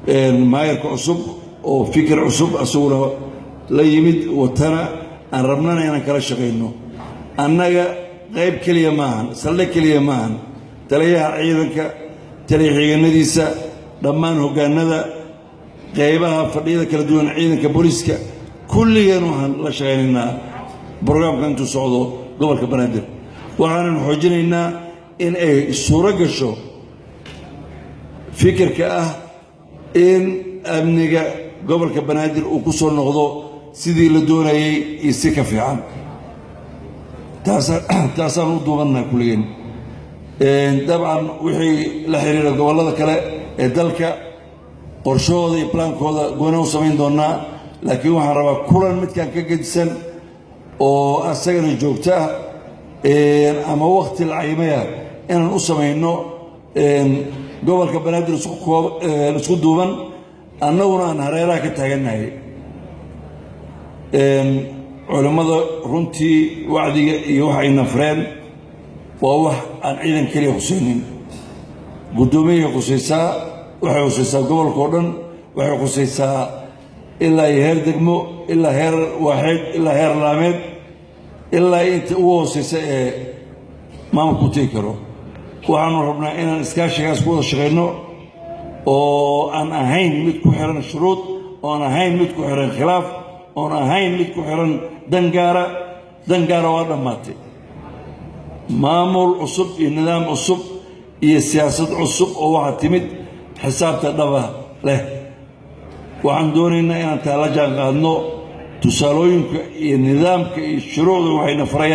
maayarka cusub oo fikir cusub asaguna la yimid watana aan rabnana inaan kala shaqeyno annaga qayb kaliya maahan saldhig kaliya maahan taliyaha ciidanka taliya xiganadiisa dhammaan hoggaanada qaybaha fadhiyada kala duwan ciidanka booliska kulligan waxaan la shaqeynaynaa barnaamijka intuu socdo gobolka banaadir waxaanan xoojinaynaa in ay suuro gasho fikirka ah in amniga gobolka banaadir uu ku soo noqdo sidii la doonayay iyo si ka fiican taasaan u duubannaha kulligeen dabcan wixii la xiriira gobollada kale ee dalka qorshahooda iyo plaankooda goona u samayn doonaa laakiin waxaan rabaa kulan midkaan ka gedisan oo asagana joogto ah ama waqti lacayimaya inaan u samayno gobolka banaadir isku duuban annaguna aan hareeraha ka taagannahay culimmada runtii wacdiga iyo waxay nafreen waa wax aan ciidan keliya khusaynin guddoomiyaha khusaysaa waxay khusaysaa gobolka oo dhan waxay khusaysaa ilaa iyo heer degmo ilaa heer waaxeed ilaa heer laameed ilaa inta ugu hoosaysa ee maamulku tegi karo waxaanu rabnaa inaan iskaashigaas ku wada shaqayno oo aan ahayn mid ku xiran shuruud oon ahayn mid ku xiran khilaaf oon ahayn mid ku xiran dangaara waa dhammaatay maamul cusub iyo nidaam cusub iyo siyaasad cusub oo waxaa timid xisaabta dhaba leh waxaan doonaynaa inaan taa la jaan qaadno tusaalooyinka iyo nidaamka iyo shuruucda waxayna farayaan